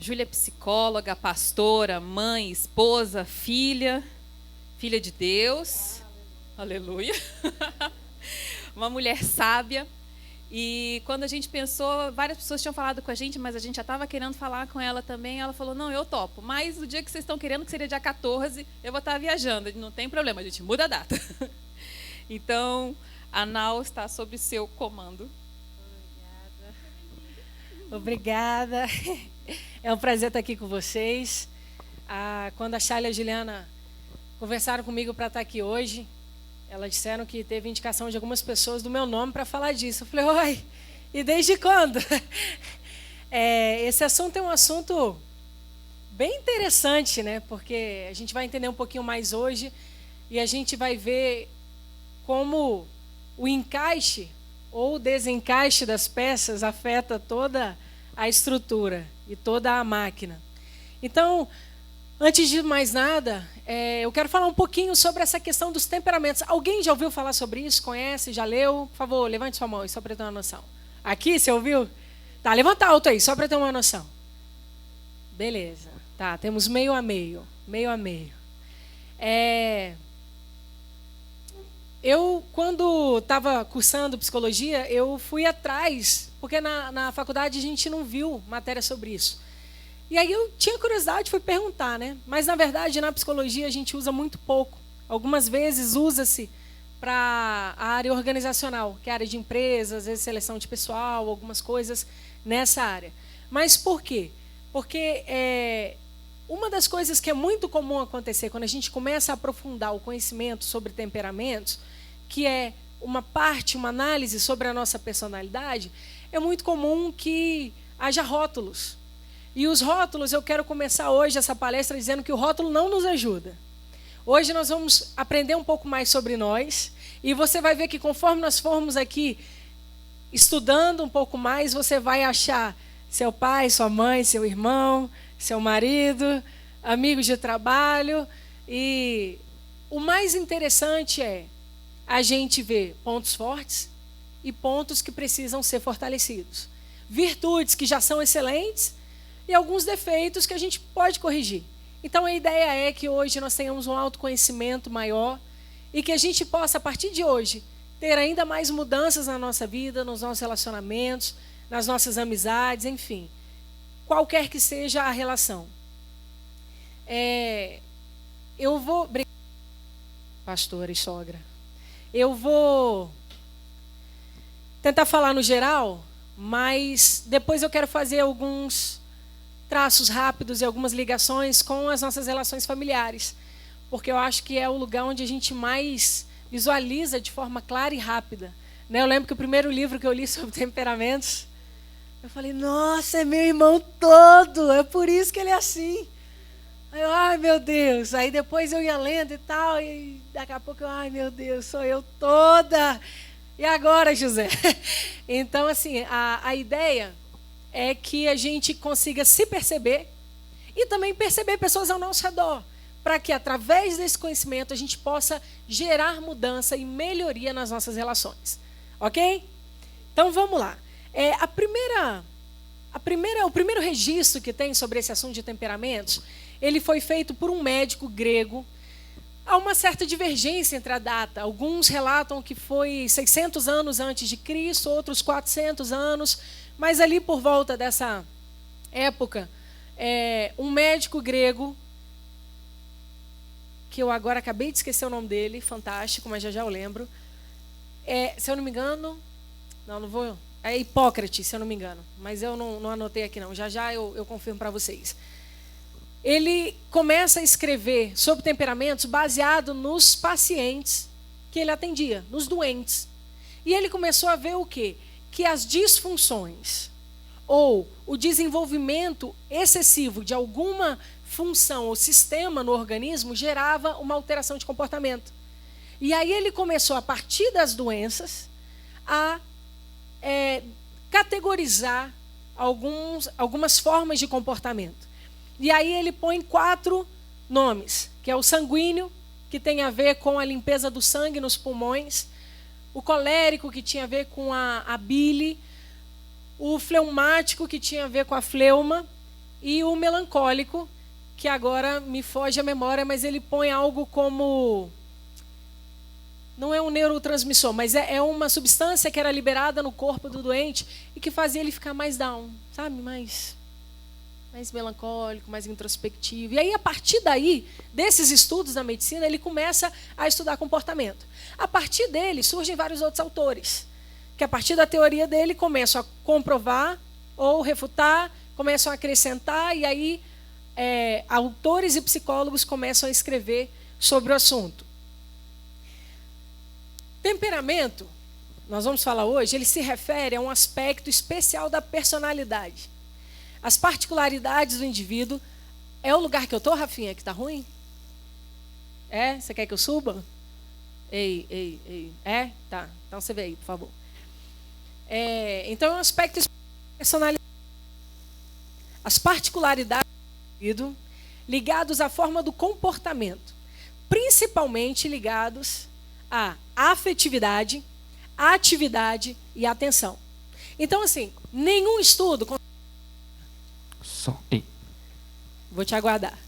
Júlia é psicóloga, pastora, mãe, esposa, filha de Deus. Aleluia. Uma mulher sábia. E quando a gente pensou, várias pessoas tinham falado com a gente, mas a gente já estava querendo falar com ela também. Ela falou, não, eu topo. Mas o dia que vocês estão querendo, que seria dia 14, eu vou estar viajando. Não tem problema, a gente muda a data. Então, a Nau está sob seu comando. Obrigada. É um prazer estar aqui com vocês. Quando a Chalha e a Juliana conversaram comigo para estar aqui hoje, elas disseram que teve indicação de algumas pessoas do meu nome para falar disso. Eu falei, oi, e desde quando? Esse assunto é um assunto bem interessante, né? Porque a gente vai entender um pouquinho mais hoje e a gente vai ver como o encaixe ou o desencaixe das peças afeta toda a estrutura e toda a máquina. Então, antes de mais nada, eu quero falar um pouquinho sobre essa questão dos temperamentos. Alguém já ouviu falar sobre isso? Conhece? Já leu? Por favor, levante sua mão aí, só para eu ter uma noção. Aqui, você ouviu? Tá, levanta alto aí, só para eu ter uma noção. Beleza. Tá, temos meio a meio. Meio a meio. Eu, quando estava cursando psicologia, eu fui atrás, porque na faculdade a gente não viu matéria sobre isso. E aí eu tinha curiosidade, fui perguntar, né? Mas, na verdade, na psicologia a gente usa muito pouco. Algumas vezes usa-se para a área organizacional, que é a área de empresas, às vezes seleção de pessoal, algumas coisas nessa área. Mas por quê? Porque uma das coisas que é muito comum acontecer quando a gente começa a aprofundar o conhecimento sobre temperamentos, que é uma parte, uma análise sobre a nossa personalidade, é muito comum que haja rótulos. E os rótulos, eu quero começar hoje essa palestra dizendo que o rótulo não nos ajuda. Hoje nós vamos aprender um pouco mais sobre nós, e você vai ver que conforme nós formos aqui estudando um pouco mais, você vai achar seu pai, sua mãe, seu irmão, seu marido, amigos de trabalho. E o mais interessante é a gente ver pontos fortes e pontos que precisam ser fortalecidos. Virtudes que já são excelentes e alguns defeitos que a gente pode corrigir. Então, a ideia é que hoje nós tenhamos um autoconhecimento maior e que a gente possa, a partir de hoje, ter ainda mais mudanças na nossa vida, nos nossos relacionamentos, nas nossas amizades, enfim. Qualquer que seja a relação. Eu vou... Pastora e sogra. Eu vou tentar falar no geral, mas depois eu quero fazer alguns traços rápidos e algumas ligações com as nossas relações familiares, porque eu acho que é o lugar onde a gente mais visualiza de forma clara e rápida. Eu lembro que o primeiro livro que eu li sobre temperamentos, eu falei, nossa, é meu irmão todo, é por isso que ele é assim. Aí eu, ai meu Deus, aí depois eu ia lendo e tal, e daqui a pouco eu, ai meu Deus, sou eu toda. E agora, José? Então, assim, a ideia é que a gente consiga se perceber e também perceber pessoas ao nosso redor, para que, através desse conhecimento, a gente possa gerar mudança e melhoria nas nossas relações. Ok? Então, vamos lá. O primeiro registro que tem sobre esse assunto de temperamentos, ele foi feito por um médico grego. Há uma certa divergência entre a data. Alguns relatam que foi 600 anos antes de Cristo, outros 400 anos. Mas ali por volta dessa época, um médico grego, que eu agora acabei de esquecer o nome dele, fantástico, mas já eu lembro. Se eu não me engano, não vou... É Hipócrates, se eu não me engano. Mas eu não anotei aqui não, já eu confirmo para vocês. Ele começa a escrever sobre temperamentos baseado nos pacientes que ele atendia, nos doentes. E ele começou a ver o quê? Que as disfunções ou o desenvolvimento excessivo de alguma função ou sistema no organismo gerava uma alteração de comportamento. E aí ele começou, a partir das doenças, a categorizar algumas formas de comportamento. E aí ele põe 4 nomes, que é o sanguíneo, que tem a ver com a limpeza do sangue nos pulmões, o colérico, que tinha a ver com a bile, o fleumático, que tinha a ver com a fleuma, e o melancólico, que agora me foge a memória, mas ele põe algo como... Não é um neurotransmissor, mas é uma substância que era liberada no corpo do doente e que fazia ele ficar mais down, sabe? Mais melancólico, mais introspectivo. E aí, a partir daí, desses estudos da medicina, ele começa a estudar comportamento. A partir dele, surgem vários outros autores, que a partir da teoria dele começam a comprovar ou refutar, começam a acrescentar, e aí autores e psicólogos começam a escrever sobre o assunto. Temperamento, nós vamos falar hoje, ele se refere a um aspecto especial da personalidade. As particularidades do indivíduo. É o lugar que eu estou, Rafinha, que está ruim? Você quer que eu suba? Ei. Tá. Então você vê aí, por favor. Então é um aspecto especial da personalidade. As particularidades do indivíduo ligados à forma do comportamento, principalmente ligados à afetividade, atividade e atenção. Então, assim, nenhum estudo... Vou te aguardar.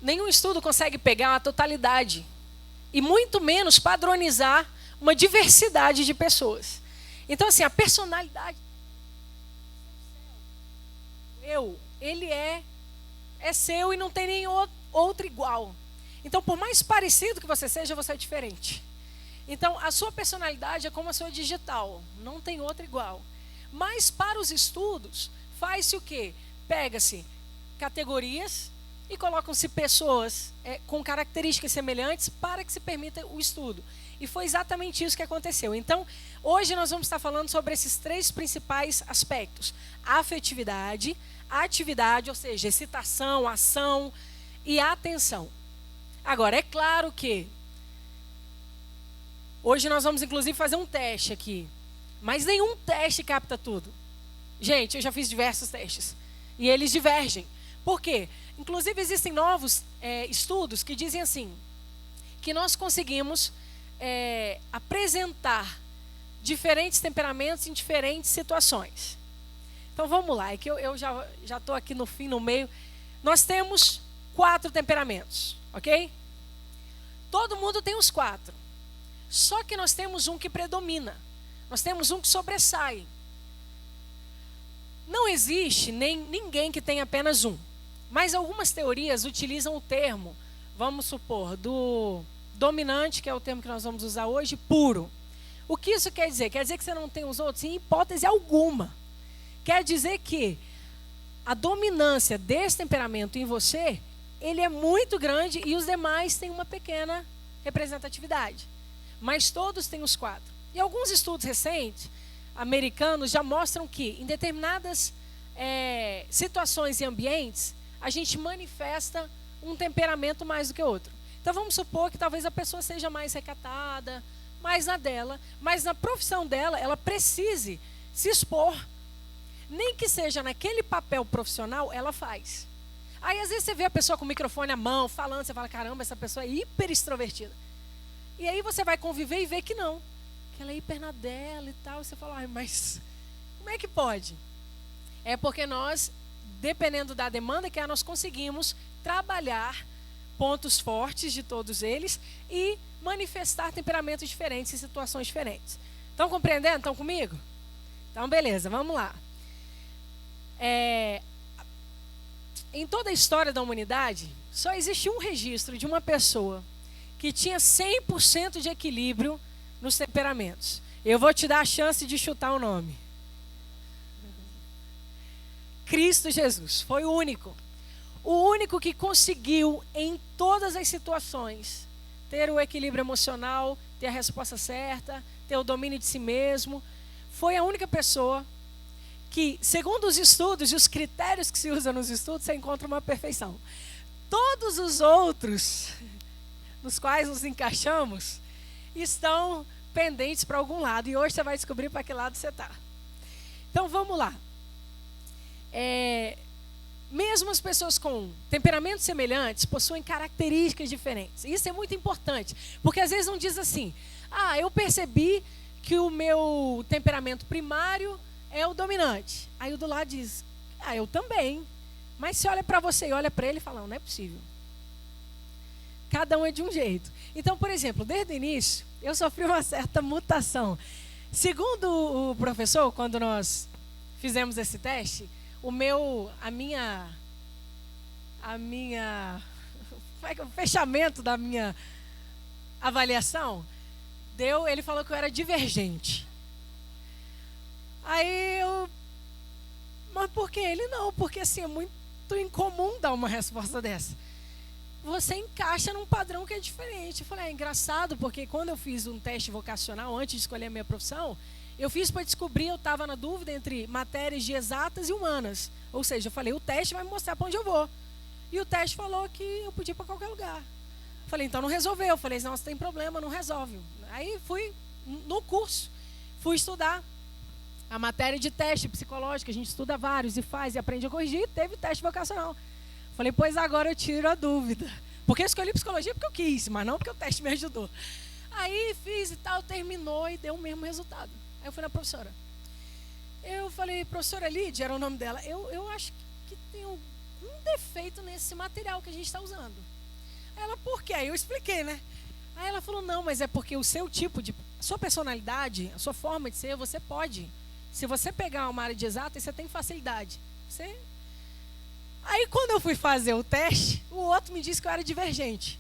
Nenhum estudo consegue pegar a totalidade e muito menos padronizar uma diversidade de pessoas. Então, assim, a personalidade, ele é seu e não tem nem outro igual. Então, por mais parecido que você seja, você é diferente. Então, a sua personalidade é como a sua digital, não tem outra igual. Mas para os estudos, faz-se o quê? Pega-se categorias e colocam-se pessoas com características semelhantes para que se permita o estudo. E foi exatamente isso que aconteceu. Então, hoje nós vamos estar falando sobre esses 3 principais aspectos. A afetividade, a atividade, ou seja, excitação, ação e atenção. Agora, é claro que hoje nós vamos, inclusive, fazer um teste aqui. Mas nenhum teste capta tudo. Gente, eu já fiz diversos testes. E eles divergem. Por quê? Inclusive, existem novos estudos que dizem assim, que nós conseguimos apresentar diferentes temperamentos em diferentes situações. Então, vamos lá. É que eu já estou aqui no fim, no meio. Nós temos 4 temperamentos, ok? Todo mundo tem os 4. Só que nós temos um que predomina. Nós temos um que sobressai. Não existe ninguém que tenha apenas um. Mas algumas teorias utilizam o termo, vamos supor, do dominante, que é o termo que nós vamos usar hoje, puro. O que isso quer dizer? Quer dizer que você não tem os outros? Em hipótese alguma. Quer dizer que a dominância desse temperamento em você, ele é muito grande e os demais têm uma pequena representatividade. Mas todos têm os 4. E alguns estudos recentes, americanos, já mostram que em determinadas situações e ambientes, a gente manifesta um temperamento mais do que outro. Então vamos supor que talvez a pessoa seja mais recatada, mais na dela, mas na profissão dela, ela precise se expor. Nem que seja naquele papel profissional, ela faz. Aí às vezes você vê a pessoa com o microfone à mão, falando, você fala, caramba, essa pessoa é hiper extrovertida. E aí você vai conviver e ver que não. Que ela é hiper na dela e tal. E você fala, mas como é que pode? É porque nós, dependendo da demanda que nós conseguimos trabalhar pontos fortes de todos eles e manifestar temperamentos diferentes em situações diferentes. Estão compreendendo? Estão comigo? Então, beleza, vamos lá. Em toda a história da humanidade, só existe um registro de uma pessoa que tinha 100% de equilíbrio nos temperamentos. Eu vou te dar a chance de chutar o nome. Cristo Jesus. Foi o único. O único que conseguiu, em todas as situações, ter o equilíbrio emocional, ter a resposta certa, ter o domínio de si mesmo. Foi a única pessoa que, segundo os estudos e os critérios que se usam nos estudos, você encontra uma perfeição. Todos os outros, nos quais nos encaixamos, estão pendentes para algum lado. E hoje você vai descobrir para que lado você está. Então, vamos lá. mesmo as pessoas com temperamentos semelhantes possuem características diferentes. Isso é muito importante, porque às vezes um diz assim: ah, eu percebi que o meu temperamento primário é o dominante. Aí o do lado diz: ah, eu também. Mas se olha para você e olha para ele e fala: não é possível. Cada um é de um jeito. Então, por exemplo, desde o início, eu sofri uma certa mutação. Segundo o professor, quando nós fizemos esse teste, o fechamento da minha avaliação ele falou que eu era divergente. Aí mas por que ele não? Porque assim, é muito incomum dar uma resposta dessa. Você encaixa num padrão que é diferente. Eu falei, é engraçado, porque quando eu fiz um teste vocacional, antes de escolher a minha profissão, eu fiz para descobrir, eu estava na dúvida entre matérias de exatas e humanas. Ou seja, eu falei, o teste vai me mostrar para onde eu vou. E o teste falou que eu podia ir para qualquer lugar. Eu falei, então não resolveu. Eu falei, não, você tem problema, não resolve. Aí fui no curso, fui estudar a matéria de teste psicológico. A gente estuda vários e faz e aprende a corrigir. Teve teste vocacional. Falei, pois agora eu tiro a dúvida. Porque eu escolhi psicologia porque eu quis, mas não porque o teste me ajudou. Aí fiz e tal, terminou e deu o mesmo resultado. Aí eu fui na professora. Eu falei, professora Lídia, era o nome dela, eu acho que tem algum defeito nesse material que a gente está usando. Aí ela, por quê? Aí eu expliquei, né? Aí ela falou, não, mas é porque o seu tipo de... A sua personalidade, a sua forma de ser, você pode. Se você pegar uma área de exata, você tem facilidade. Aí quando eu fui fazer o teste, o outro me disse que eu era divergente.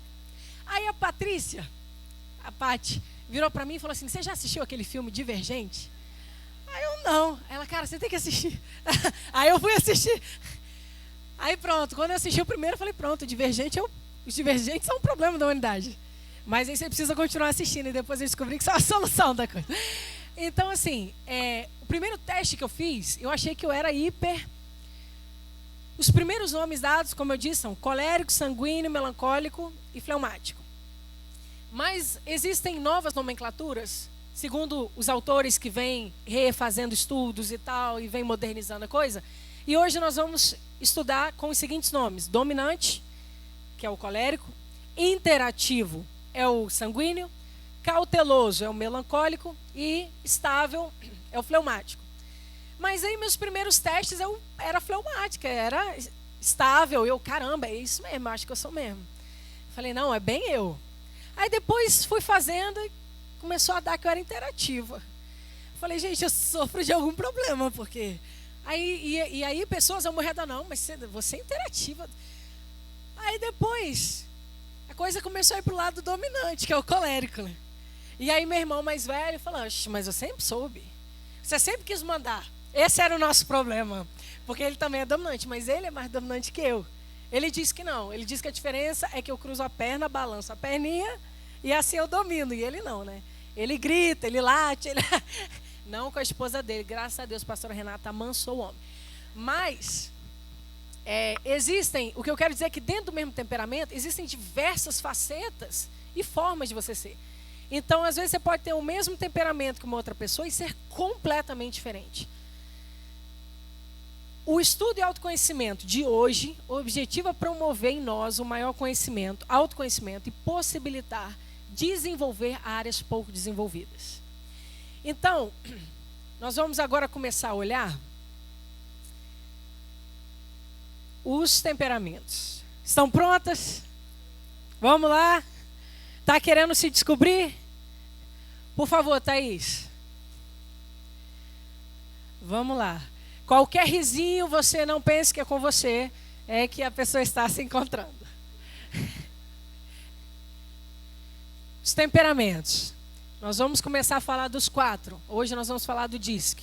Aí a Patrícia, a Paty, virou para mim e falou assim, você já assistiu aquele filme Divergente? Aí eu não. Ela, cara, você tem que assistir. Aí eu fui assistir. Aí pronto, quando eu assisti o primeiro, eu falei, pronto, os divergentes são um problema da humanidade. Mas aí você precisa continuar assistindo e depois eu descobri que isso é a solução da coisa. Então, assim, o primeiro teste que eu fiz, eu achei que eu era hiper... Os primeiros nomes dados, como eu disse, são colérico, sanguíneo, melancólico e fleumático. Mas existem novas nomenclaturas, segundo os autores que vêm refazendo estudos e tal, e vêm modernizando a coisa. E hoje nós vamos estudar com os seguintes nomes: dominante, que é o colérico, interativo é o sanguíneo, cauteloso é o melancólico e estável é o fleumático. Mas aí meus primeiros testes eu era fleumática, era estável. Eu, caramba, é isso mesmo, acho que eu sou mesmo. Falei, não, é bem eu. Aí depois fui fazendo e começou a dar que eu era interativa. Falei, gente, eu sofro de algum problema, porque... Aí pessoas ao meu redor, não, mas você é interativa. Aí depois, a coisa começou a ir pro lado dominante, que é o colérico, né? E aí meu irmão mais velho falou, mas eu sempre soube. Você sempre quis mandar. Esse era o nosso problema, porque ele também é dominante, mas ele é mais dominante que eu. Ele disse que não, ele disse que a diferença é que eu cruzo a perna, balanço a perninha e assim eu domino, e ele não, né? Ele grita, ele late, não com a esposa dele, graças a Deus, a pastora Renata amansou o homem. Mas existem, o que eu quero dizer é que dentro do mesmo temperamento, existem diversas facetas e formas de você ser. Então, às vezes você pode ter o mesmo temperamento que uma outra pessoa e ser completamente diferente. O estudo e autoconhecimento de hoje, o objetivo é promover em nós o maior conhecimento, autoconhecimento e possibilitar desenvolver áreas pouco desenvolvidas. Então, nós vamos agora começar a olhar os temperamentos. Estão prontas? Vamos lá? Está querendo se descobrir? Por favor, Thaís. Vamos lá. Qualquer risinho, você não pense que é com você, é que a pessoa está se encontrando. Os temperamentos. Nós vamos começar a falar dos 4. Hoje nós vamos falar do DISC.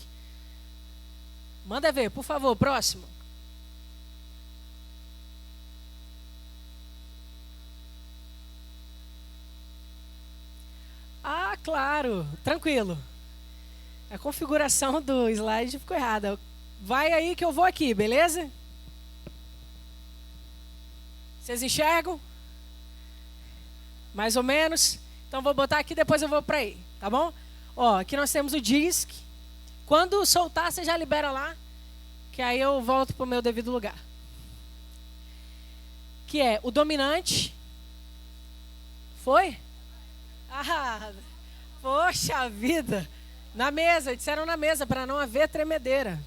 Manda ver, por favor, próximo. Ah, claro, tranquilo. A configuração do slide ficou errada. Vai aí que eu vou aqui, beleza? Vocês enxergam? Mais ou menos? Então vou botar aqui, depois eu vou para aí, tá bom? Ó, aqui nós temos o DISC. Quando soltar, você já libera lá, que aí eu volto para o meu devido lugar. que é o dominante. Foi? Poxa vida. Na mesa, disseram na mesa, para não haver tremedeira.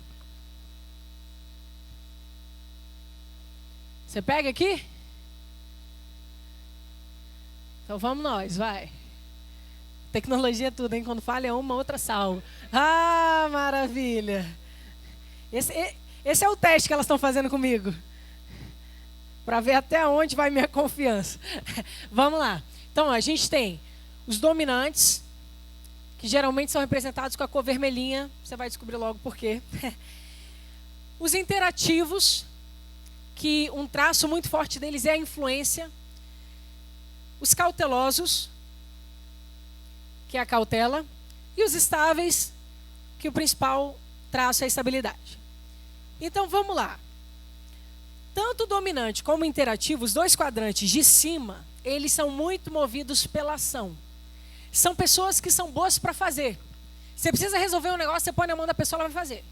Você pega aqui? Então vamos nós, vai. Tecnologia é tudo, hein? Quando falha é uma, outra salva. Ah, maravilha. Esse é o teste que elas estão fazendo comigo. Para ver até onde vai minha confiança. Vamos lá. Então, a gente tem os dominantes, que geralmente são representados com a cor vermelhinha. Você vai descobrir logo por quê. Os interativos, que um traço muito forte deles é a influência. Os cautelosos, que é a cautela. E os estáveis, que o principal traço é a estabilidade. Então, vamos lá. Tanto o dominante como o interativo, os dois quadrantes de cima, eles são muito movidos pela ação. São pessoas que são boas para fazer. Você precisa resolver um negócio, você põe na mão da pessoa, ela vai fazer.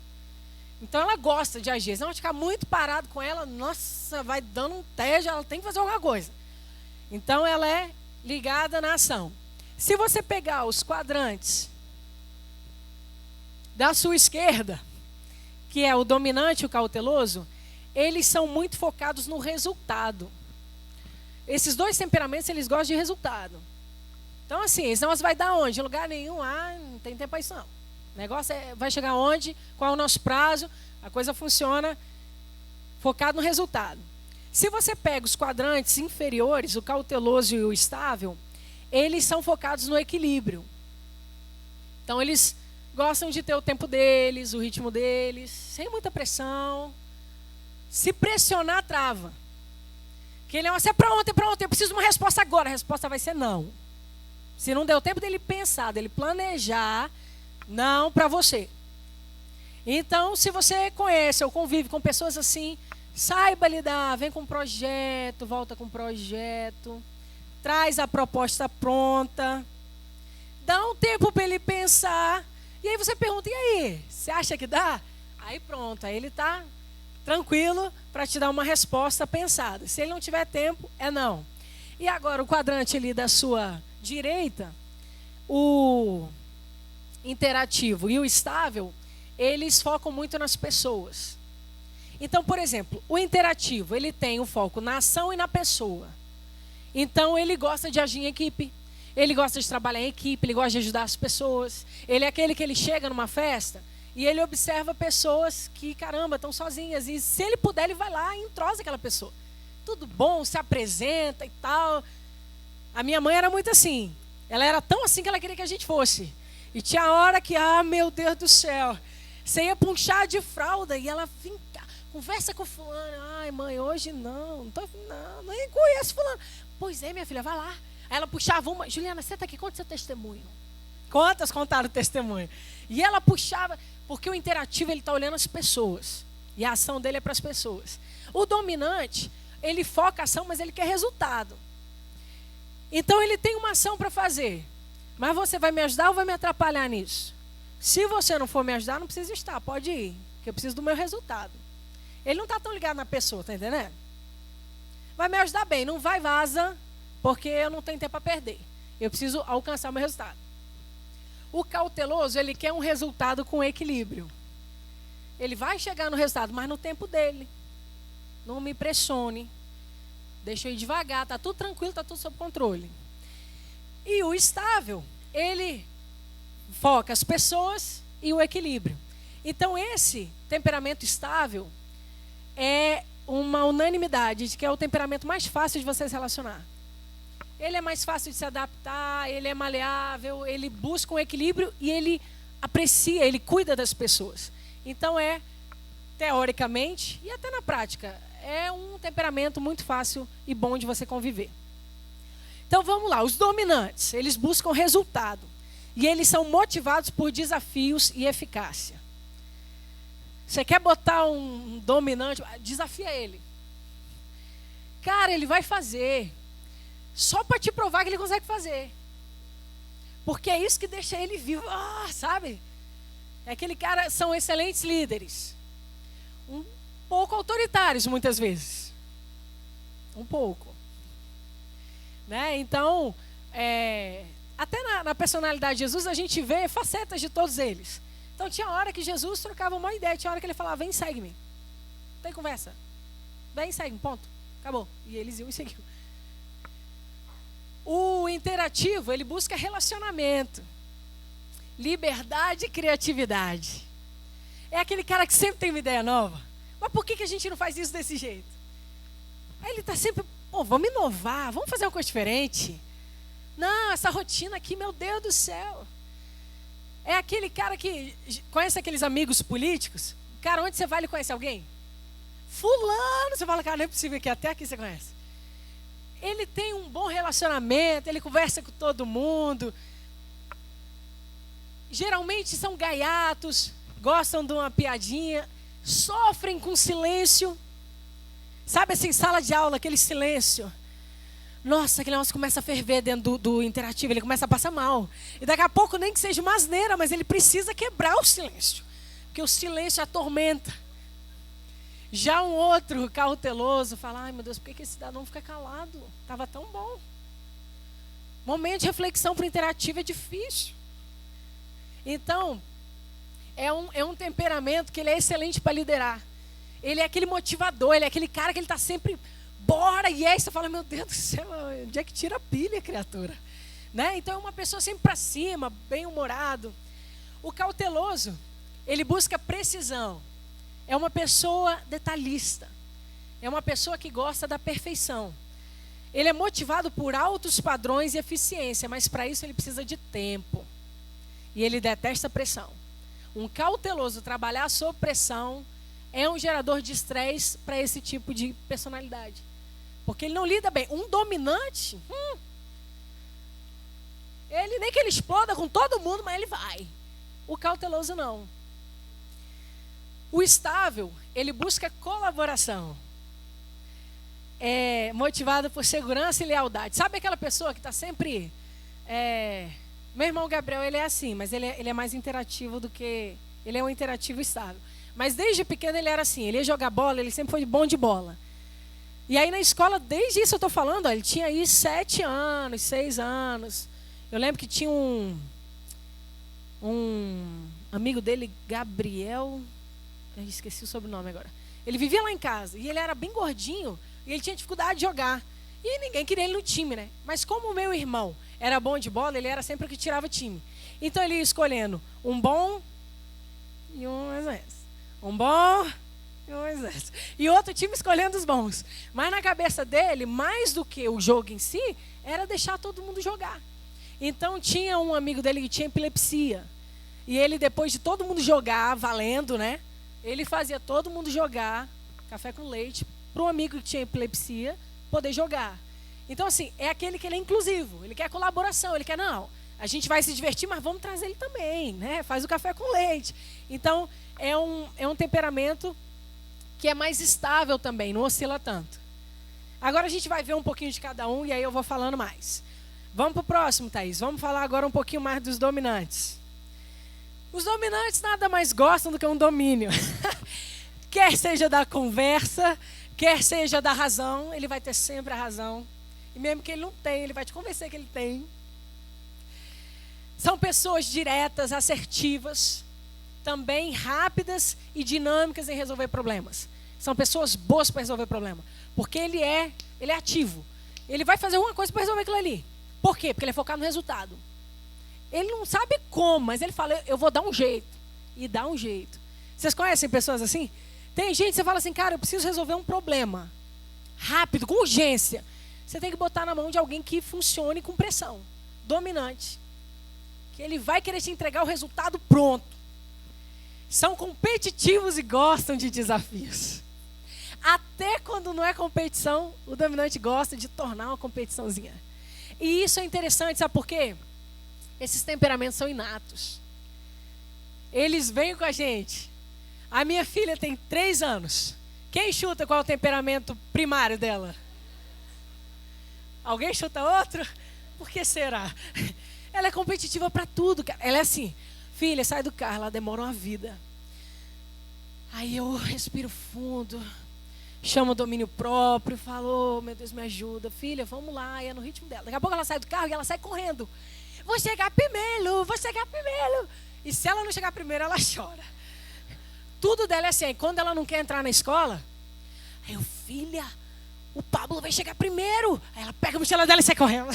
Então ela gosta de agir. Se não ficar muito parado com ela, nossa, vai dando um tédio, ela tem que fazer alguma coisa. Então ela é ligada na ação. Se você pegar os quadrantes da sua esquerda, que é o dominante e o cauteloso, eles são muito focados no resultado. Esses dois temperamentos, eles gostam de resultado. Então, assim, senão você vai dar onde? Em lugar nenhum, não tem tempo para isso não. O negócio vai chegar onde? Qual é o nosso prazo? A coisa funciona focado no resultado. Se você pega os quadrantes inferiores, o cauteloso e o estável, eles são focados no equilíbrio. Então, eles gostam de ter o tempo deles, o ritmo deles, sem muita pressão. Se pressionar, trava. Que ele é assim, é para ontem, eu preciso de uma resposta agora. A resposta vai ser não. Se não deu tempo dele pensar, dele planejar, não para você. Então, se você conhece ou convive com pessoas assim, saiba lidar, vem com um projeto, volta com um projeto, traz a proposta pronta, dá um tempo para ele pensar, e aí você pergunta, e aí, você acha que dá? Aí pronto, aí ele está tranquilo para te dar uma resposta pensada. Se ele não tiver tempo, é não. E agora o quadrante ali da sua direita, o interativo e o estável, eles focam muito nas pessoas. Então, por exemplo, o interativo, ele tem um foco na ação e na pessoa. Então, ele gosta de agir em equipe, ele gosta de trabalhar em equipe, ele gosta de ajudar as pessoas. Ele é aquele que ele chega numa festa e ele observa pessoas que, caramba, estão sozinhas. E se ele puder, ele vai lá e entrosa aquela pessoa. Tudo bom, se apresenta e tal. A minha mãe era muito assim. Ela era tão assim que ela queria que a gente fosse. E tinha hora que, meu Deus do céu, você ia para um chá de fralda e ela vinha, conversa com fulano. Ai, mãe, hoje não, nem conheço fulano. Pois é, minha filha, vai lá. Aí ela puxava uma, Juliana, senta aqui, conta seu testemunho. Quantas contaram o testemunho? E ela puxava, porque o interativo, ele está olhando as pessoas. E a ação dele é para as pessoas. O dominante, ele foca a ação, mas ele quer resultado. Então, ele tem uma ação para fazer. Mas você vai me ajudar ou vai me atrapalhar nisso? Se você não for me ajudar, não precisa estar, pode ir. Porque eu preciso do meu resultado. Ele não está tão ligado na pessoa, tá entendendo? Vai me ajudar bem, não vai, vaza, porque eu não tenho tempo para perder. Eu preciso alcançar o meu resultado. O cauteloso, ele quer um resultado com equilíbrio. Ele vai chegar no resultado, mas no tempo dele. Não me pressione. Deixa eu ir devagar, está tudo tranquilo, está tudo sob controle. E o estável, ele foca as pessoas e o equilíbrio. Então, esse temperamento estável é uma unanimidade de que é o temperamento mais fácil de você se relacionar. Ele é mais fácil de se adaptar, ele é maleável, ele busca um equilíbrio e ele aprecia, ele cuida das pessoas. Então, teoricamente, e até na prática, é um temperamento muito fácil e bom de você conviver. Então, vamos lá. Os dominantes, eles buscam resultado. E eles são motivados por desafios e eficácia. Você quer botar um dominante, desafia ele. Cara, ele vai fazer. Só para te provar que ele consegue fazer. Porque é isso que deixa ele vivo. Sabe? É aquele cara, são excelentes líderes. Um pouco autoritários, muitas vezes. Um pouco. Né? Então, até na personalidade de Jesus, a gente vê facetas de todos eles. Então, tinha hora que Jesus trocava uma ideia, tinha hora que ele falava, vem, segue-me. Não tem conversa. Vem, segue-me, ponto. Acabou. E eles iam e seguiam. O interativo, ele busca relacionamento, liberdade e criatividade. É aquele cara que sempre tem uma ideia nova. Mas por que a gente não faz isso desse jeito? Aí ele está sempre, vamos inovar, vamos fazer uma coisa diferente. Não, essa rotina aqui, meu Deus do céu. É aquele cara que conhece aqueles amigos políticos. Cara, onde você vai, ele conhece alguém? Fulano, você fala, cara, não é possível que até aqui você conhece. Ele tem um bom relacionamento, ele conversa com todo mundo. Geralmente são gaiatos, gostam de uma piadinha, sofrem com silêncio. Sabe assim, sala de aula, aquele silêncio. Nossa, aquele negócio começa a ferver dentro do interativo, ele começa a passar mal. E daqui a pouco, nem que seja uma asneira, mas ele precisa quebrar o silêncio. Porque o silêncio atormenta. Já um outro cauteloso fala, ai meu Deus, por que esse cidadão fica calado? Estava tão bom. Momento de reflexão para o interativo é difícil. Então, é um temperamento que ele é excelente para liderar. Ele é aquele motivador, ele é aquele cara que ele está sempre, bora, e aí você fala, meu Deus do céu, onde é que tira a pilha, criatura? Né? Então é uma pessoa sempre para cima, bem-humorado. O cauteloso, ele busca precisão. É uma pessoa detalhista. É uma pessoa que gosta da perfeição. Ele é motivado por altos padrões e eficiência, mas para isso ele precisa de tempo. E ele detesta pressão. Um cauteloso trabalhar sob pressão é um gerador de estresse para esse tipo de personalidade. Porque ele não lida bem. Um dominante, ele nem que ele exploda com todo mundo, mas ele vai. O cauteloso não. O estável, ele busca colaboração. É motivado por segurança e lealdade. Sabe aquela pessoa que está sempre... Meu irmão Gabriel, ele é assim, mas ele é mais interativo do que... Ele é um interativo estável. Mas desde pequeno ele era assim, ele ia jogar bola, ele sempre foi bom de bola. E aí na escola, desde isso eu estou falando, ele tinha aí 7 anos, 6 anos. Eu lembro que tinha um amigo dele, Gabriel... Eu esqueci o sobrenome agora. Ele vivia lá em casa e ele era bem gordinho e ele tinha dificuldade de jogar. E ninguém queria ele no time, né? Mas como o meu irmão era bom de bola, ele era sempre o que tirava time. Então ele ia escolhendo um bom e um exército. Um bom e um exército. E outro time escolhendo os bons. Mas na cabeça dele, mais do que o jogo em si, era deixar todo mundo jogar. Então tinha um amigo dele que tinha epilepsia. E ele, depois de todo mundo jogar, valendo, né? Ele fazia todo mundo jogar café com leite para um amigo que tinha epilepsia poder jogar. Então, assim, é aquele que ele é inclusivo. Ele quer colaboração. Ele quer, não, a gente vai se divertir, mas vamos trazer ele também, né? Faz o café com leite. Então, é um temperamento que é mais estável também, não oscila tanto. Agora a gente vai ver um pouquinho de cada um e aí eu vou falando mais. Vamos para o próximo, Thaís. Vamos falar agora um pouquinho mais dos dominantes. Os dominantes nada mais gostam do que um domínio. Quer seja da conversa, quer seja da razão, ele vai ter sempre a razão. E mesmo que ele não tenha, ele vai te convencer que ele tem. São pessoas diretas, assertivas, também rápidas e dinâmicas em resolver problemas. São pessoas boas para resolver problema. Porque ele é ativo. Ele vai fazer uma coisa para resolver aquilo ali. Por quê? Porque ele é focado no resultado. Ele não sabe como, mas ele fala, eu vou dar um jeito. E dá um jeito. Vocês conhecem pessoas assim? Tem gente que você fala assim, cara, eu preciso resolver um problema. Rápido, com urgência. Você tem que botar na mão de alguém que funcione com pressão. Dominante. Que ele vai querer te entregar o resultado pronto. São competitivos e gostam de desafios. Até quando não é competição, o dominante gosta de tornar uma competiçãozinha. E isso é interessante, sabe por quê? Esses temperamentos são inatos. Eles vêm com a gente. A minha filha tem 3 anos. Quem chuta qual é o temperamento primário dela? Alguém chuta outro? Por que será? Ela é competitiva para tudo, cara. Ela é assim, filha, sai do carro, ela demora uma vida. Aí eu respiro fundo, chama o domínio próprio, falou, meu Deus, me ajuda, filha, vamos lá, e é no ritmo dela. Daqui a pouco ela sai do carro e ela sai correndo. Vou chegar primeiro, vou chegar primeiro. E se ela não chegar primeiro, ela chora. Tudo dela é assim, aí quando ela não quer entrar na escola, aí eu, filha, o Pablo vai chegar primeiro. Aí ela pega a mochila dela e sai correndo.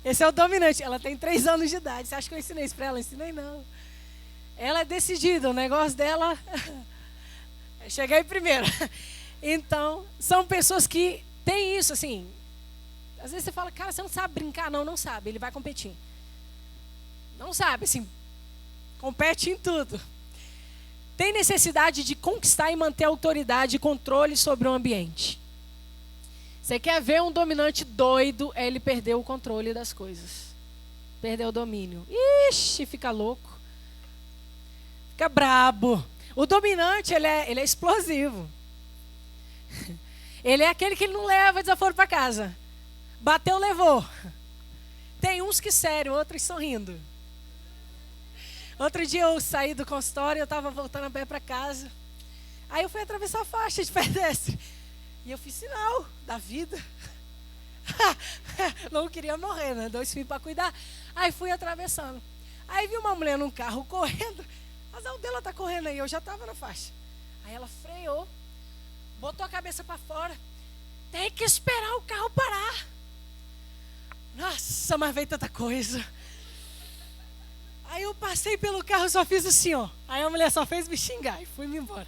Esse é o dominante, ela tem 3 anos de idade. Você acha que eu ensinei isso para ela? Ensinei não. Ela é decidida, o negócio dela é chegar aí primeiro. Então, são pessoas que têm isso, assim. Às vezes você fala, cara, você não sabe brincar. Não, não sabe, ele vai competir. Não sabe, assim, compete em tudo. Tem necessidade de conquistar e manter autoridade e controle sobre o ambiente. Você quer ver um dominante doido, é ele perder o controle das coisas. Perder o domínio. Ixi, fica louco. Fica brabo. O dominante, ele é explosivo. Ele é aquele que ele não leva desaforo para casa. Bateu, levou. Tem uns que sério, outros sorrindo. Outro dia eu saí do consultório, eu estava voltando a pé para casa. Aí eu fui atravessar a faixa de pedestre. E eu fiz sinal da vida. Não queria morrer, né? 2 filhos para cuidar. Aí fui atravessando. Aí vi uma mulher num carro correndo. Mas a dela tá correndo aí, eu já estava na faixa. Aí ela freou, botou a cabeça para fora. Tem que esperar o carro parar. Nossa, mas veio tanta coisa. Aí eu passei pelo carro, só fiz assim, ó. Aí a mulher só fez me xingar e fui-me embora.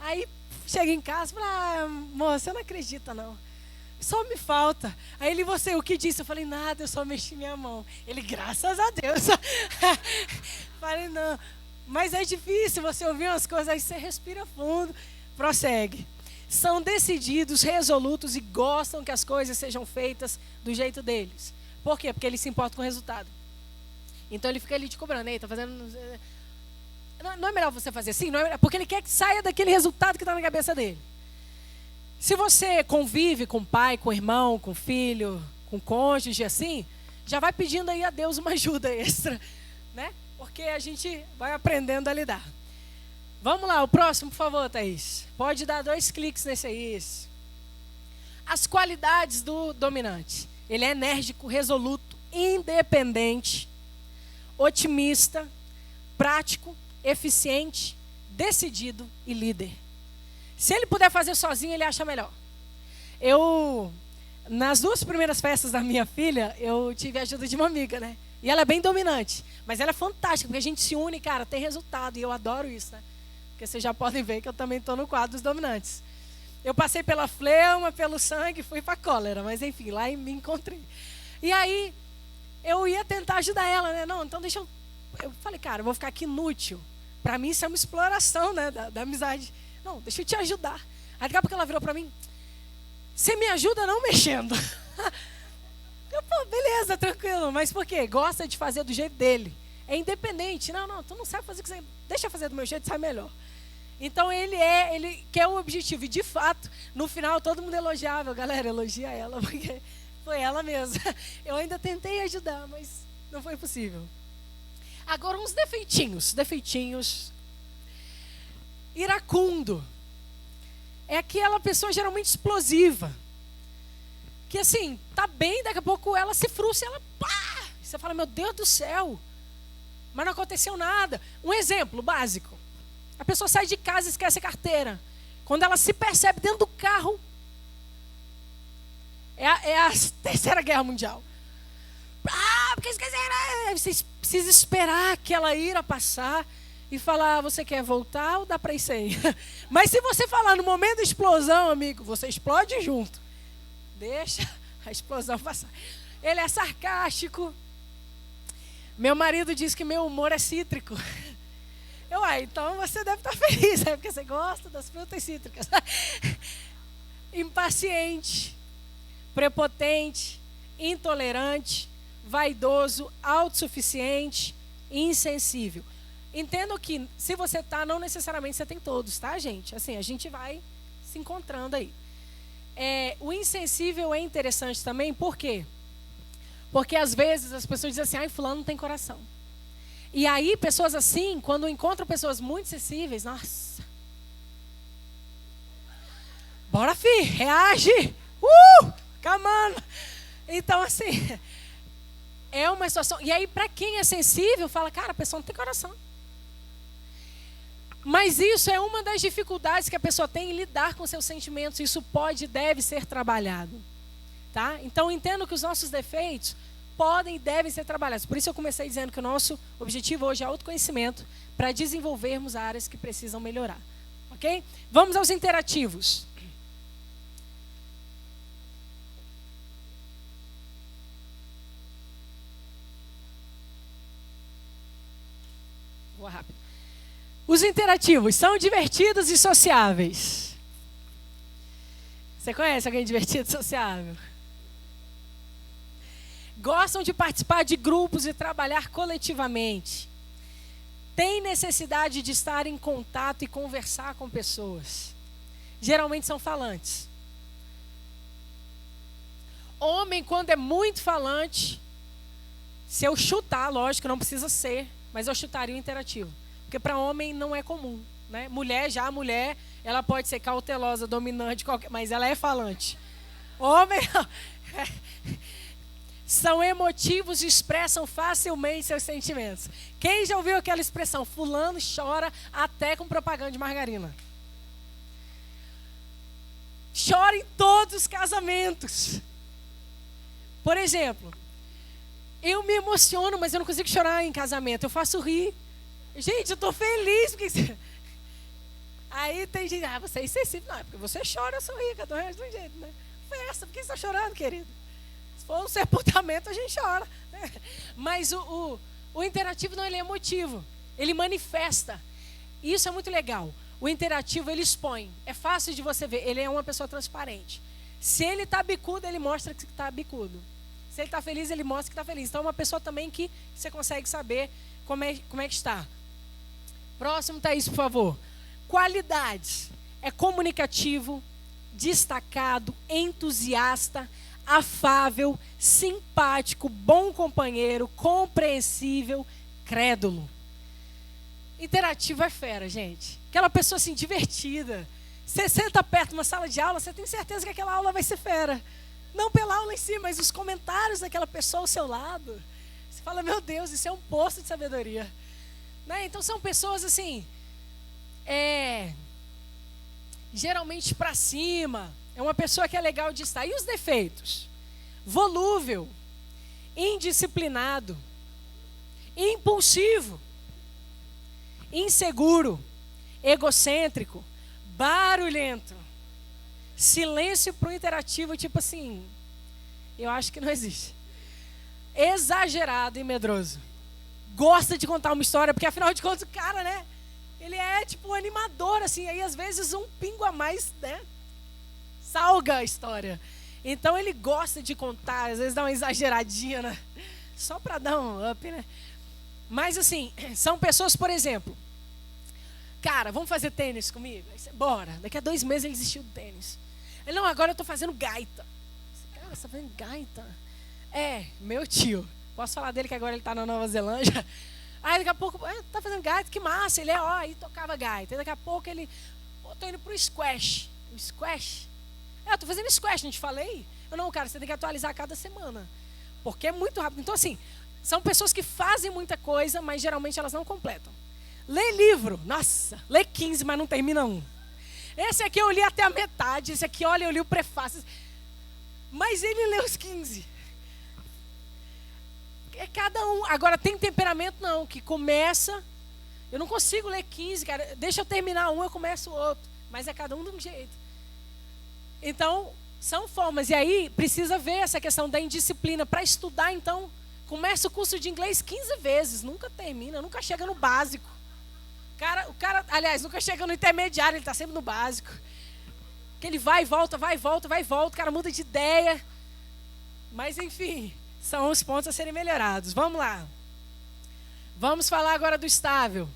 Aí cheguei em casa e falei, moça, você não acredita não. Só me falta. Aí ele, você, o que disse? Eu falei, nada, eu só mexi minha mão. Ele, graças a Deus. Falei, não. Mas é difícil você ouvir umas coisas, aí você respira fundo, prossegue. São decididos, resolutos e gostam que as coisas sejam feitas do jeito deles. Por quê? Porque eles se importam com o resultado. Então ele fica ali te cobrando, tá fazendo... Não é melhor você fazer assim? Não é melhor, porque ele quer que saia daquele resultado que está na cabeça dele. Se você convive com o pai, com o irmão, com o filho, com o cônjuge, assim, já vai pedindo aí a Deus uma ajuda extra, né? Porque a gente vai aprendendo a lidar. Vamos lá, o próximo, por favor, Thaís. Pode dar 2 cliques nesse aí. As qualidades do dominante. Ele é enérgico, resoluto, independente, otimista, prático, eficiente, decidido e líder. Se ele puder fazer sozinho, ele acha melhor. Nas 2 primeiras festas da minha filha, eu tive a ajuda de uma amiga, né? E ela é bem dominante, mas ela é fantástica, porque a gente se une, cara, tem resultado, e eu adoro isso, né? Porque vocês já podem ver que eu também estou no quadro dos dominantes. Eu passei pela fleuma, pelo sangue, fui para a cólera, mas enfim, lá me encontrei. E aí, eu ia tentar ajudar ela, né? Não, então deixa eu... Eu falei, cara, eu vou ficar aqui inútil. Para mim isso é uma exploração, né, da amizade. Não, deixa eu te ajudar. Aí daqui a pouco ela virou para mim, você me ajuda não mexendo. Eu, pô, beleza, tranquilo, mas por quê? Gosta de fazer do jeito dele. É independente. Não, tu não sabe fazer o que você... Deixa eu fazer do meu jeito, sai melhor. Então ele quer o objetivo. E de fato, no final todo mundo elogiava. Galera, elogia ela, porque foi ela mesma. Eu ainda tentei ajudar, mas não foi possível. Agora uns defeitinhos. Iracundo. É aquela pessoa geralmente explosiva. Que assim, tá bem, daqui a pouco ela se frustra, ela pá! E você fala, meu Deus do céu. Mas não aconteceu nada. Um exemplo básico. A pessoa sai de casa e esquece a carteira. Quando ela se percebe dentro do carro, é a 3ª Guerra Mundial. Porque esqueceram. Você precisa esperar aquela ira passar e falar, você quer voltar ou dá para ir sem? Mas se você falar no momento da explosão, amigo, você explode junto. Deixa a explosão passar. Ele é sarcástico. Meu marido diz que meu humor é cítrico. Então você deve estar feliz, né? Porque você gosta das frutas cítricas. Impaciente, prepotente, intolerante, vaidoso, autossuficiente, insensível. Entendo que se você está, não necessariamente você tem todos, tá, gente? Assim, a gente vai se encontrando aí. O insensível é interessante também, por quê? Porque às vezes as pessoas dizem assim, fulano não tem coração. E aí pessoas assim, quando encontram pessoas muito sensíveis, nossa. Bora, fi, reage. Come on. Então, assim, é uma situação. E aí, para quem é sensível, fala, cara, a pessoa não tem coração. Mas isso é uma das dificuldades que a pessoa tem em lidar com seus sentimentos. Isso pode e deve ser trabalhado. Tá? Então, entendo que os nossos defeitos podem e devem ser trabalhados. Por isso eu comecei dizendo que o nosso objetivo hoje é autoconhecimento para desenvolvermos áreas que precisam melhorar. Ok? Vamos aos interativos. Vou rápido. Os interativos são divertidos e sociáveis. Você conhece alguém divertido e sociável? Gostam de participar de grupos e trabalhar coletivamente. Têm necessidade de estar em contato e conversar com pessoas. Geralmente são falantes. Homem, quando é muito falante, se eu chutar, lógico, não precisa ser, mas eu chutaria o interativo. Porque para homem não é comum, né? Mulher, ela pode ser cautelosa, dominante, mas ela é falante. Homem, são emotivos e expressam facilmente seus sentimentos. Quem já ouviu aquela expressão, fulano chora até com propaganda de margarina? Chora em todos os casamentos. Por exemplo, eu me emociono, mas eu não consigo chorar em casamento, eu faço rir. Gente, eu tô feliz. Porque... Aí tem gente, você é insensível. Não, é porque você chora, eu sorri, cada um é de um jeito, né? Festa, por que você está chorando, querido? Se for um sepultamento, a gente chora. Mas o interativo não, ele é emotivo. Ele manifesta. Isso é muito legal. O interativo, ele expõe. É fácil de você ver. Ele é uma pessoa transparente. Se ele está bicudo, ele mostra que está bicudo. Se ele está feliz, ele mostra que está feliz. Então, é uma pessoa também que você consegue saber como é que está. Próximo, Thaís, por favor. Qualidades. É comunicativo, destacado, entusiasta, afável, simpático, bom companheiro, compreensível, crédulo. Interativo é fera, gente. Aquela pessoa assim, divertida. Você senta perto de uma sala de aula, você tem certeza que aquela aula vai ser fera. Não pela aula em si, mas os comentários daquela pessoa ao seu lado. Você fala, meu Deus, isso é um poço de sabedoria. Né? Então são pessoas assim, geralmente para cima. É uma pessoa que é legal de estar. E os defeitos? Volúvel, indisciplinado, impulsivo, inseguro, egocêntrico, barulhento. Silêncio para o interativo, tipo assim, eu acho que não existe. Exagerado e medroso. Gosta de contar uma história, porque afinal de contas o cara, né? Ele é tipo um animador, assim, aí às vezes um pingo a mais, né? Salga a história. Então ele gosta de contar, às vezes dá uma exageradinha, né? Só para dar um up, né? Mas assim, são pessoas, por exemplo, cara, vamos fazer tênis comigo? Bora, daqui a 2 meses ele desistiu do tênis. Ele, não, agora eu tô fazendo gaita. Cara, você tá fazendo gaita? É, meu tio. Posso falar dele que agora ele tá na Nova Zelândia? Aí daqui a pouco, tá fazendo gaita, que massa. Ele aí tocava gaita. Aí daqui a pouco ele, tô indo pro squash. O squash? Eu tô fazendo squash, não te falei? Eu, não, cara, você tem que atualizar a cada semana. Porque é muito rápido. Então assim, são pessoas que fazem muita coisa, mas geralmente elas não completam. Lê livro, nossa, lê 15, mas não termina um. Esse aqui eu li até a metade, esse aqui, olha, eu li o prefácio. Mas ele lê os 15. É cada um. Agora tem temperamento não, que começa, eu não consigo ler 15, cara. Deixa eu terminar um, eu começo o outro. Mas é cada um de um jeito. Então, são formas. E aí, precisa ver essa questão da indisciplina. Para estudar, então, começa o curso de inglês 15 vezes. Nunca termina, nunca chega no básico. O cara, aliás, nunca chega no intermediário, ele está sempre no básico. Que ele vai e volta, vai e volta, vai e volta. O cara muda de ideia. Mas, enfim, são os pontos a serem melhorados. Vamos lá. Vamos falar agora do estável.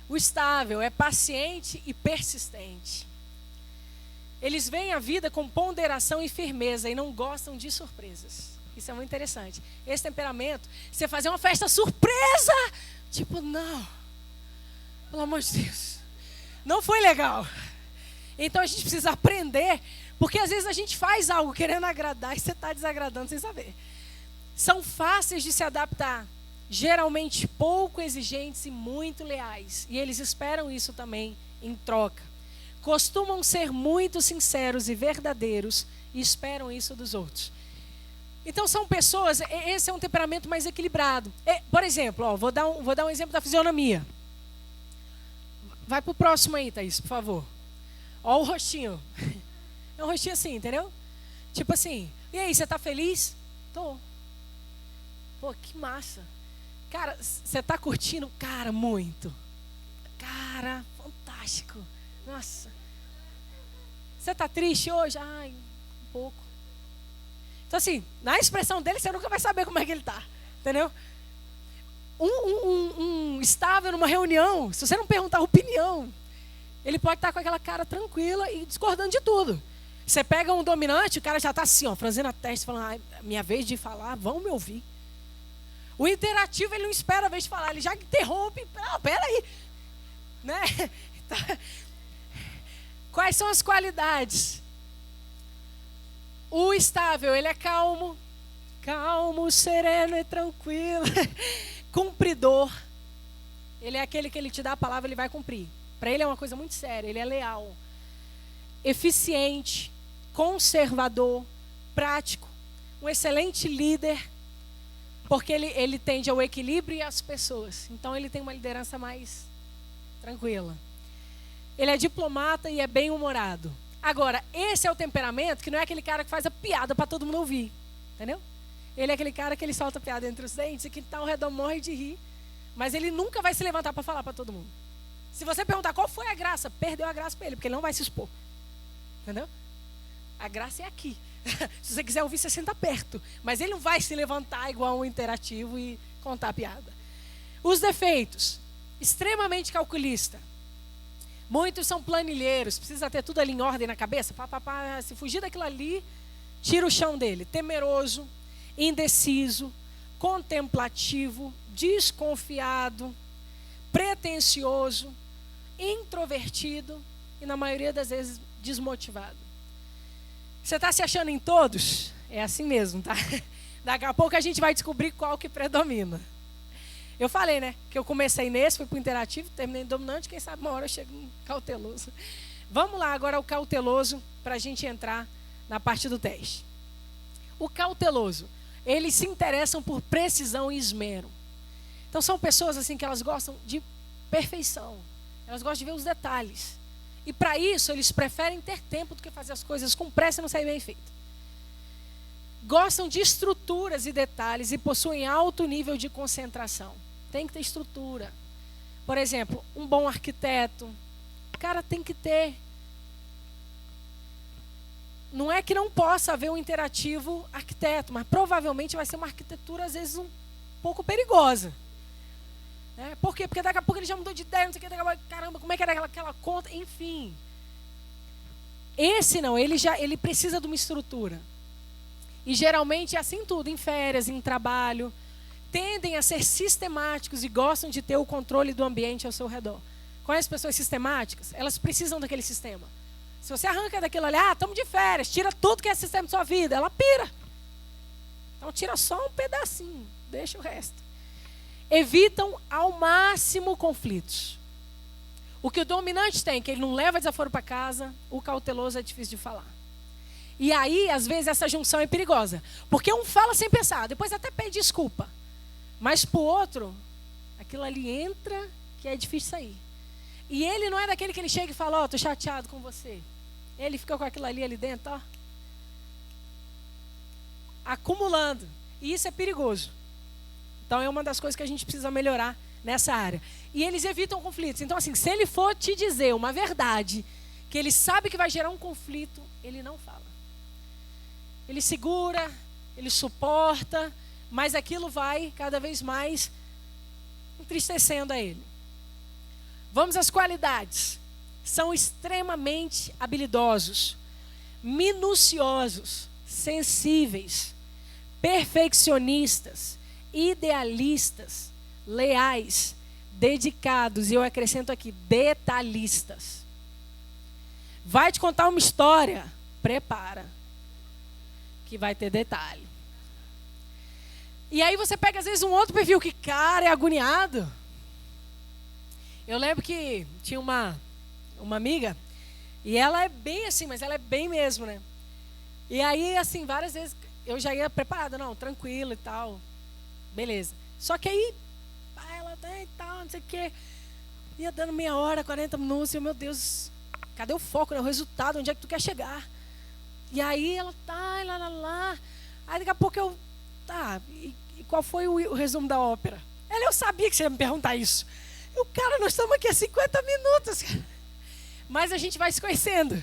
O estável é paciente e persistente. Eles veem a vida com ponderação e firmeza e não gostam de surpresas. Isso é muito interessante. Esse temperamento, você fazer uma festa surpresa, tipo, não. Pelo amor de Deus. Não foi legal. Então a gente precisa aprender, porque às vezes a gente faz algo querendo agradar e você está desagradando sem saber. São fáceis de se adaptar, geralmente pouco exigentes e muito leais. E eles esperam isso também em troca. Costumam ser muito sinceros e verdadeiros e esperam isso dos outros. Então são pessoas, esse é um temperamento mais equilibrado. Por exemplo, ó, vou dar um exemplo da fisionomia. Vai pro próximo aí, Thaís, por favor. Ó o rostinho. É um rostinho assim, entendeu? Tipo assim, e aí, você tá feliz? Tô. Pô, que massa. Cara, você tá curtindo? Cara, muito. Cara, fantástico. Nossa. Você tá triste hoje? Ai, um pouco. Então assim, na expressão dele, você nunca vai saber como é que ele tá. Entendeu? Um estável numa reunião, se você não perguntar a opinião, ele pode estar com aquela cara tranquila e discordando de tudo. Você pega um dominante, o cara já está assim, ó, franzindo a testa, falando, minha vez de falar, vão me ouvir. O interativo, ele não espera a vez de falar, ele já interrompe, peraí. Né? Quais são as qualidades? O estável, ele é calmo, sereno e tranquilo. Cumpridor. Ele é aquele que ele te dá a palavra, ele vai cumprir. Para ele é uma coisa muito séria, ele é leal. Eficiente, conservador, prático, um excelente líder, porque ele tende ao equilíbrio e às pessoas. Então ele tem uma liderança mais tranquila. Ele é diplomata e é bem-humorado. Agora, esse é o temperamento que não é aquele cara que faz a piada para todo mundo ouvir. Entendeu? Ele é aquele cara que ele solta a piada entre os dentes e que está ao redor morre de rir. Mas ele nunca vai se levantar para falar para todo mundo. Se você perguntar qual foi a graça, perdeu a graça para ele, porque ele não vai se expor. Entendeu? A graça é aqui. Se você quiser ouvir, você senta perto. Mas ele não vai se levantar igual um interativo e contar a piada. Os defeitos. Extremamente calculista. Muitos são planilheiros. Precisa ter tudo ali em ordem na cabeça. Se fugir daquilo ali, tira o chão dele. Temeroso, indeciso, contemplativo, desconfiado, pretensioso, introvertido e, na maioria das vezes, desmotivado. Você está se achando em todos? É assim mesmo, tá? Daqui a pouco a gente vai descobrir qual que predomina. Eu falei, né? Que eu comecei nesse, fui para o interativo, terminei no dominante, quem sabe uma hora eu chego no cauteloso. Vamos lá agora ao cauteloso, para a gente entrar na parte do teste. O cauteloso, eles se interessam por precisão e esmero. Então são pessoas assim que elas gostam de perfeição. Elas gostam de ver os detalhes. E para isso eles preferem ter tempo do que fazer as coisas com pressa e não sair bem feito. Gostam de estruturas e detalhes e possuem alto nível de concentração. Tem que ter estrutura. Por exemplo, um bom arquiteto. O cara tem que ter. Não é que não possa haver um interativo arquiteto, mas provavelmente vai ser uma arquitetura, às vezes, um pouco perigosa. Por quê? Porque daqui a pouco ele já mudou de ideia, não sei o que, caramba, como é que era aquela conta? Enfim. Esse não, ele precisa de uma estrutura. E geralmente é assim tudo, em férias, em trabalho. Tendem a ser sistemáticos e gostam de ter o controle do ambiente ao seu redor. Conhece pessoas sistemáticas? Elas precisam daquele sistema. Se você arranca daquilo ali, estamos de férias, tira tudo que é sistema da sua vida, ela pira. Então tira só um pedacinho, deixa o resto. Evitam ao máximo conflitos. O que o dominante tem, que ele não leva desaforo para casa, o cauteloso é difícil de falar. E aí, às vezes, essa junção é perigosa. Porque um fala sem pensar, depois até pede desculpa. Mas para o outro, aquilo ali entra que é difícil sair. E ele não é daquele que ele chega e fala, estou chateado com você. Ele fica com aquilo ali dentro, ó, acumulando. E isso é perigoso. Então é uma das coisas que a gente precisa melhorar nessa área. E eles evitam conflitos. Então assim, se ele for te dizer uma verdade, que ele sabe que vai gerar um conflito, ele não fala. Ele segura, ele suporta, mas aquilo vai cada vez mais entristecendo a ele. Vamos às qualidades. São extremamente habilidosos, minuciosos, sensíveis, perfeccionistas, idealistas, leais, dedicados, e eu acrescento aqui, detalhistas. vai te contar uma história. Prepara, que vai ter detalhe. E aí você pega, às vezes, um outro perfil que, cara, é agoniado. Eu lembro que tinha uma amiga, e ela é bem assim, mas ela é bem mesmo, né? E aí, assim, várias vezes eu já ia preparada, não, tranquilo e tal. Beleza. Só que aí, ela e tal, não sei o quê. Ia dando meia hora, 40 minutos, e eu, meu Deus, cadê o foco, né? O resultado, onde é que tu quer chegar? E aí ela tá, lá. Aí daqui a pouco eu, tá, e qual foi o resumo da ópera? Eu sabia que você ia me perguntar isso. Eu, cara, nós estamos aqui há 50 minutos, cara. Mas a gente vai se conhecendo.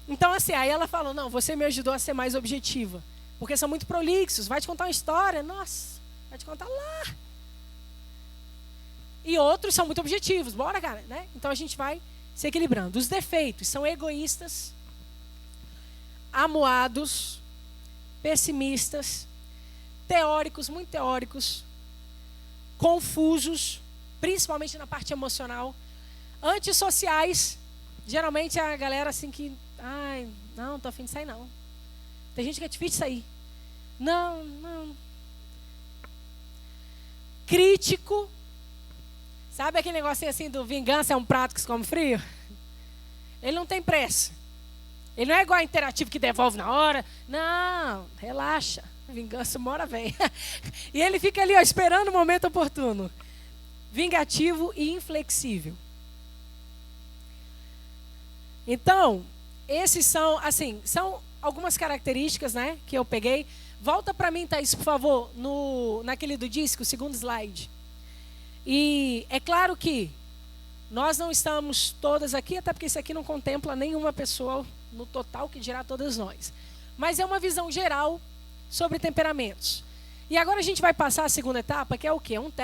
Então, assim, aí ela falou, não, você me ajudou a ser mais objetiva. Porque são muito prolixos, vai te contar uma história, nossa, vai te contar lá. E outros são muito objetivos, bora, cara, né? Então a gente vai se equilibrando. Os defeitos são egoístas, amuados, pessimistas, teóricos, muito teóricos, confusos, principalmente na parte emocional, antissociais. Geralmente a galera assim que, ai, não, tô a fim de sair não. Tem gente que é difícil de sair. Não. Crítico. Sabe aquele negocinho assim do vingança é um prato que se come frio? Ele não tem pressa. Ele não é igual a interativo que devolve na hora. Não, relaxa. Vingança uma hora vem. E ele fica ali, ó, esperando o momento oportuno. Vingativo e inflexível. Então, esses são, assim, são algumas características, né, que eu peguei. Volta para mim, Thaís, por favor, naquele do disco, o segundo slide. E é claro que nós não estamos todas aqui, até porque isso aqui não contempla nenhuma pessoa no total, que dirá todas nós. Mas é uma visão geral sobre temperamentos. E agora a gente vai passar a segunda etapa, que é o quê? Um teste.